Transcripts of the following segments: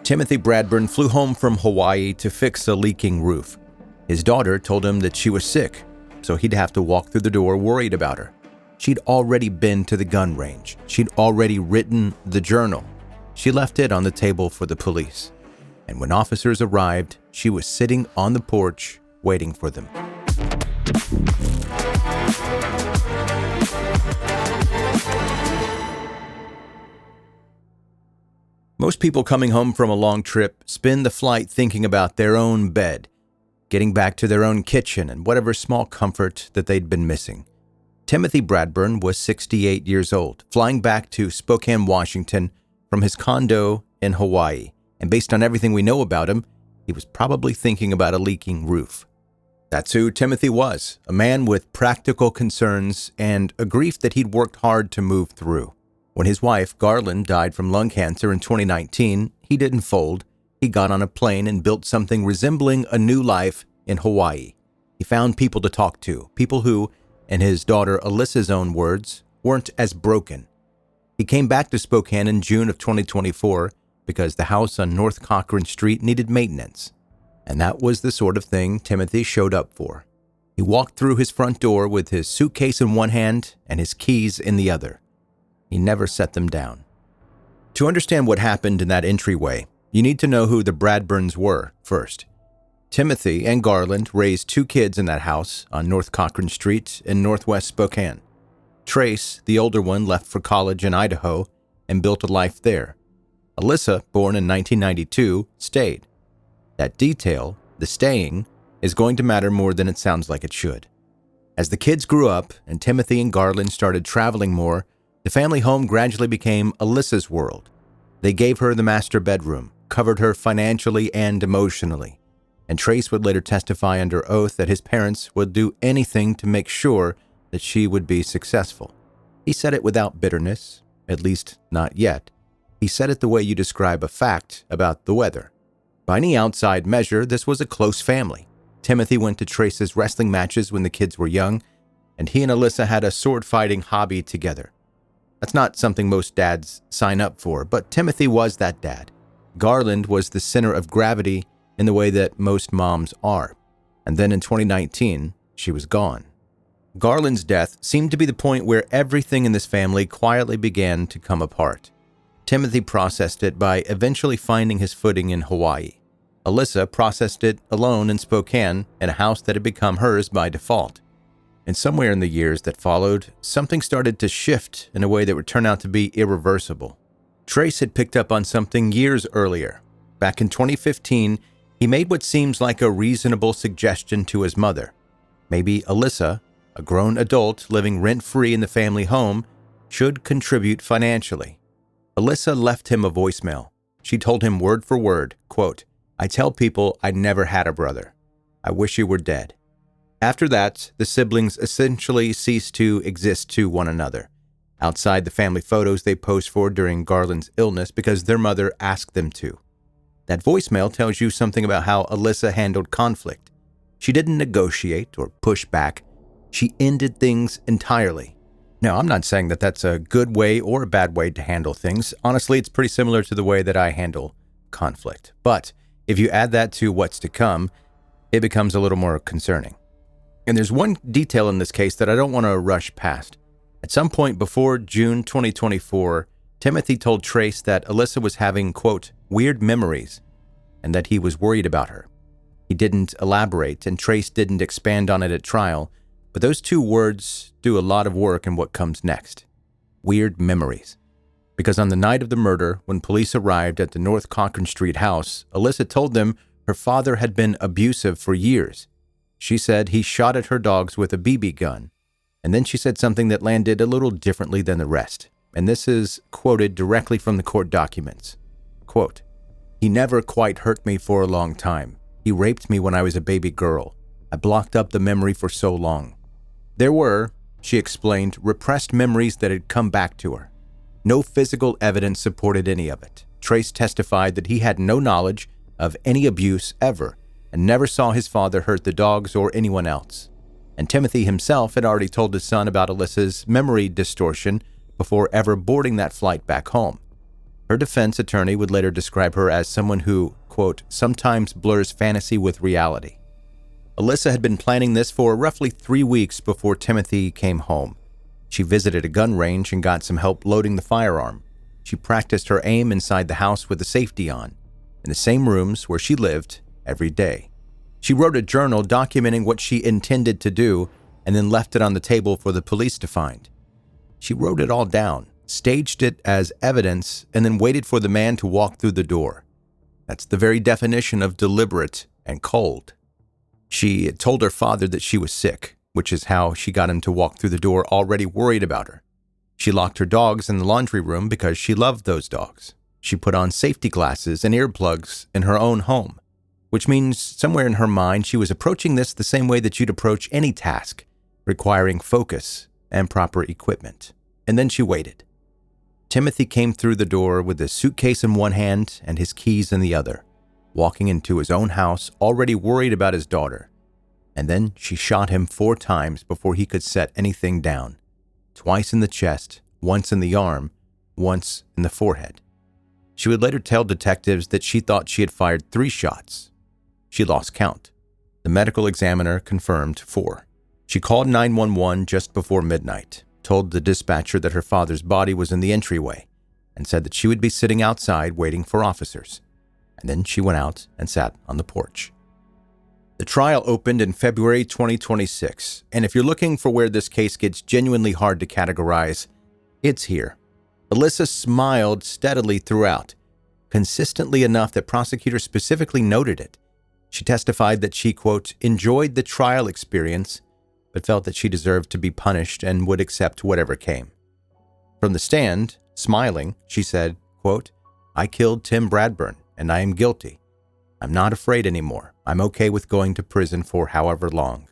Timothy Bradburn flew home from Hawaii to fix a leaking roof. His daughter told him that she was sick, so he'd have to walk through the door worried about her. She'd already been to the gun range. She'd already written the journal. She left it on the table for the police. And when officers arrived, she was sitting on the porch waiting for them. Most people coming home from a long trip spend the flight thinking about their own bed, getting back to their own kitchen and whatever small comfort that they'd been missing. Timothy Bradburn was 68 years old, flying back to Spokane, Washington from his condo in Hawaii. And based on everything we know about him, he was probably thinking about a leaking roof. That's who Timothy was, a man with practical concerns and a grief that he'd worked hard to move through. When his wife, Garland, died from lung cancer in 2019, he didn't fold. He got on a plane and built something resembling a new life in Hawaii. He found people to talk to, people who, in his daughter Alyssa's own words, weren't as broken. He came back to Spokane in June of 2024 because the house on North Cochrane Street needed maintenance. And that was the sort of thing Timothy showed up for. He walked through his front door with his suitcase in one hand and his keys in the other. He never set them down. To understand what happened in that entryway, you need to know who the Bradburns were first. Timothy and Garland raised 2 kids in that house on North Cochrane Street in northwest Spokane. Trace, the older one, left for college in Idaho and built a life there. Alyssa, born in 1992, stayed. That detail, the staying, is going to matter more than it sounds like it should. As the kids grew up and Timothy and Garland started traveling more, the family home gradually became Alyssa's world. They gave her the master bedroom, covered her financially and emotionally. And Trace would later testify under oath that his parents would do anything to make sure that she would be successful. He said it without bitterness, at least not yet. He said it the way you describe a fact about the weather. By any outside measure, this was a close family. Timothy went to Trace's wrestling matches when the kids were young, and he and Alyssa had a sword-fighting hobby together. That's not something most dads sign up for, but Timothy was that dad. Garland was the center of gravity in the way that most moms are. And then in 2019, she was gone. Garland's death seemed to be the point where everything in this family quietly began to come apart. Timothy processed it by eventually finding his footing in Hawaii. Alyssa processed it alone in Spokane in a house that had become hers by default. And somewhere in the years that followed, something started to shift in a way that would turn out to be irreversible. Trace had picked up on something years earlier. Back in 2015, he made what seems like a reasonable suggestion to his mother. Maybe Alyssa, a grown adult living rent-free in the family home, should contribute financially. Alyssa left him a voicemail. She told him word for word, quote, "I tell people I never had a brother. I wish you were dead." After that, the siblings essentially ceased to exist to one another. Outside the family photos they posed for during Garland's illness because their mother asked them to. That voicemail tells you something about how Alyssa handled conflict. She didn't negotiate or push back. She ended things entirely. Now, I'm not saying that that's a good way or a bad way to handle things. Honestly, it's pretty similar to the way that I handle conflict. But if you add that to what's to come, it becomes a little more concerning. And there's one detail in this case that I don't want to rush past. At some point before June 2024, Timothy told Trace that Alyssa was having, quote, weird memories, and that he was worried about her. He didn't elaborate, and Trace didn't expand on it at trial, but those 2 words do a lot of work in what comes next. Weird memories. Because on the night of the murder, when police arrived at the North Cochrane Street house, Alyssa told them her father had been abusive for years. She said he shot at her dogs with a BB gun, and then she said something that landed a little differently than the rest. And this is quoted directly from the court documents. Quote, "He never quite hurt me for a long time. He raped me when I was a baby girl. I blocked up the memory for so long." There were, she explained, repressed memories that had come back to her. No physical evidence supported any of it. Trace testified that he had no knowledge of any abuse ever and never saw his father hurt the dogs or anyone else. And Timothy himself had already told his son about Alyssa's memory distortion before ever boarding that flight back home. Her defense attorney would later describe her as someone who, quote, sometimes blurs fantasy with reality. Alyssa had been planning this for roughly 3 weeks before Timothy came home. She visited a gun range and got some help loading the firearm. She practiced her aim inside the house with the safety on, in the same rooms where she lived every day. She wrote a journal documenting what she intended to do and then left it on the table for the police to find. She wrote it all down, staged it as evidence, and then waited for the man to walk through the door. That's the very definition of deliberate and cold. She told her father that she was sick, which is how she got him to walk through the door already worried about her. She locked her dogs in the laundry room because she loved those dogs. She put on safety glasses and earplugs in her own home, which means somewhere in her mind she was approaching this the same way that you'd approach any task, requiring focus and proper equipment. And then she waited. Timothy came through the door with a suitcase in one hand and his keys in the other, walking into his own house already worried about his daughter. And then she shot him 4 times before he could set anything down. Twice in the chest, once in the arm, once in the forehead. She would later tell detectives that she thought she had fired 3 shots. She lost count. The medical examiner confirmed 4. She called 911 just before midnight, told the dispatcher that her father's body was in the entryway, and said that she would be sitting outside waiting for officers. And then she went out and sat on the porch. The trial opened in February 2026, and if you're looking for where this case gets genuinely hard to categorize, it's here. Alyssa smiled steadily throughout, consistently enough that prosecutors specifically noted it. She testified that she, quote, enjoyed the trial experience, but felt that she deserved to be punished and would accept whatever came. From the stand, smiling, she said, quote, I killed Tim Bradburn, and I am guilty. I'm not afraid anymore. I'm okay with going to prison for however long.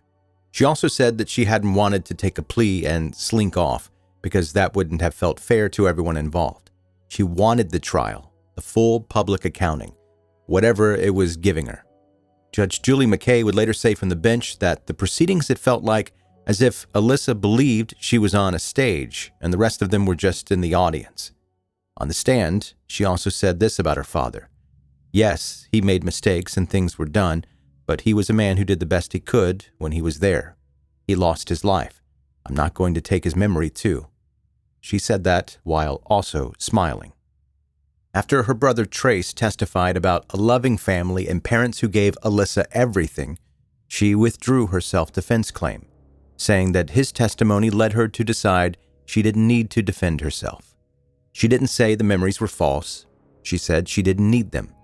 She also said that she hadn't wanted to take a plea and slink off because that wouldn't have felt fair to everyone involved. She wanted the trial, the full public accounting, whatever it was giving her. Judge Julie McKay would later say from the bench that the proceedings had felt like as if Alyssa believed she was on a stage and the rest of them were just in the audience. On the stand, she also said this about her father. Yes, he made mistakes and things were done, but he was a man who did the best he could when he was there. He lost his life. I'm not going to take his memory too. She said that while also smiling. After her brother Trace testified about a loving family and parents who gave Alyssa everything, she withdrew her self-defense claim, saying that his testimony led her to decide she didn't need to defend herself. She didn't say the memories were false. She said she didn't need them.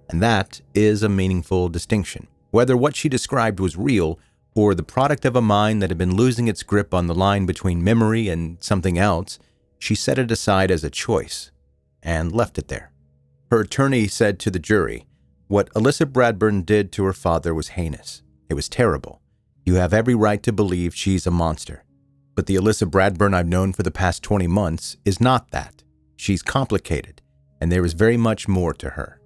And that is a meaningful distinction. Whether what she described was real or the product of a mind that had been losing its grip on the line between memory and something else, she set it aside as a choice and left it there. Her attorney said to the jury, what Alyssa Bradburn did to her father was heinous. It was terrible. You have every right to believe she's a monster. But the Alyssa Bradburn I've known for the past 20 months is not that. She's complicated, and there is very much more to her.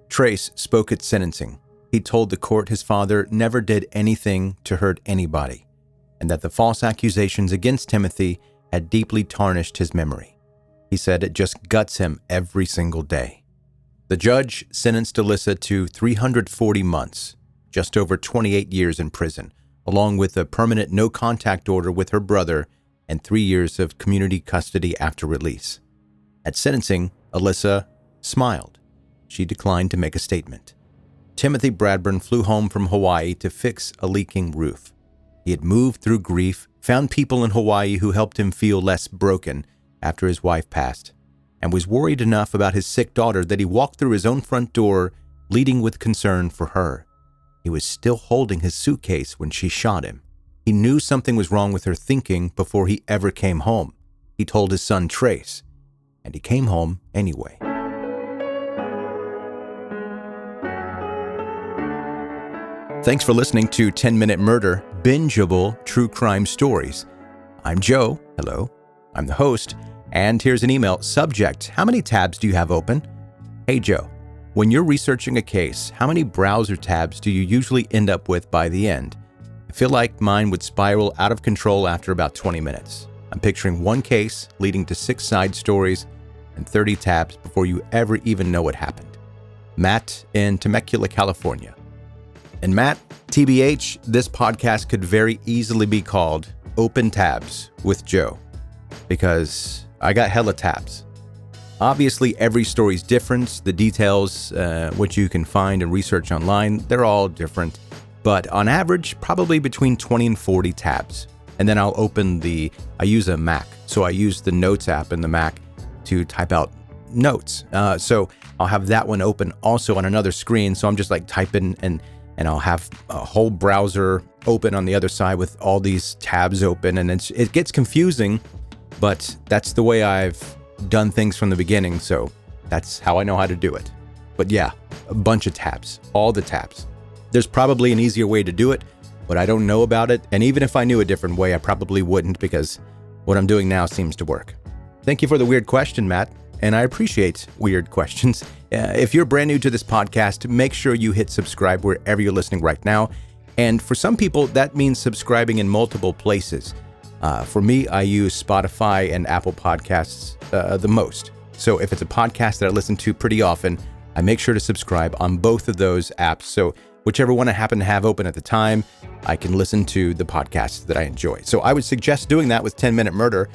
Trace spoke at sentencing. He told the court his father never did anything to hurt anybody, and that the false accusations against Timothy had deeply tarnished his memory. He said it just guts him every single day. The judge sentenced Alyssa to 340 months, just over 28 years in prison, along with a permanent no-contact order with her brother and 3 years of community custody after release. At sentencing, Alyssa smiled. She declined to make a statement. Timothy Bradburn flew home from Hawaii to fix a leaking roof. He had moved through grief, found people in Hawaii who helped him feel less broken after his wife passed, and was worried enough about his sick daughter that he walked through his own front door, leading with concern for her. He was still holding his suitcase when she shot him. He knew something was wrong with her thinking before he ever came home. He told his son Trace, and he came home anyway. Thanks for listening to 10-Minute Murder, bingeable true crime stories. I'm Joe. Hello. I'm the host. And here's an email. Subject: how many tabs do you have open? Hey, Joe. When you're researching a case, how many browser tabs do you usually end up with by the end? I feel like mine would spiral out of control after about 20 minutes. I'm picturing one case leading to 6 side stories, and 30 tabs before you ever even know what happened. Matt in Temecula, California. And Matt, TBH, this podcast could very easily be called Open Tabs with Joe, because I got hella tabs. Obviously, every story's different. The details, which you can find and research online, they're all different. But on average, probably between 20 and 40 tabs. And then I'll open I use a Mac, so I use the Notes app in the Mac to type out notes. So I'll have that one open also on another screen. So I'm just like typing and I'll have a whole browser open on the other side with all these tabs open. And it gets confusing, but that's the way I've done things from the beginning. So that's how I know how to do it. But yeah, a bunch of tabs, all the tabs. There's probably an easier way to do it, but I don't know about it. And even if I knew a different way, I probably wouldn't, because what I'm doing now seems to work. Thank you for the weird question, Matt. And I appreciate weird questions. If you're brand new to this podcast, make sure you hit subscribe wherever you're listening right now. And for some people, that means subscribing in multiple places. For me, I use Spotify and Apple Podcasts the most. So if it's a podcast that I listen to pretty often, I make sure to subscribe on both of those apps. So whichever one I happen to have open at the time, I can listen to the podcasts that I enjoy. So I would suggest doing that with 10 Minute Murder.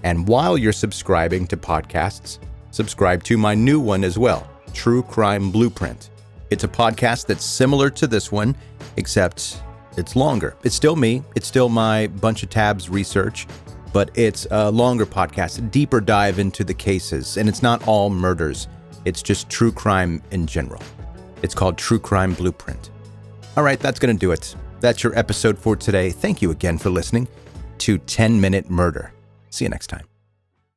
And while you're subscribing to podcasts, subscribe to my new one as well, True Crime Blueprint. It's a podcast that's similar to this one, except it's longer. It's still me. It's still my bunch of tabs research, but it's a longer podcast, a deeper dive into the cases. And it's not all murders. It's just true crime in general. It's called True Crime Blueprint. All right, that's going to do it. That's your episode for today. Thank you again for listening to 10 Minute Murder. See you next time.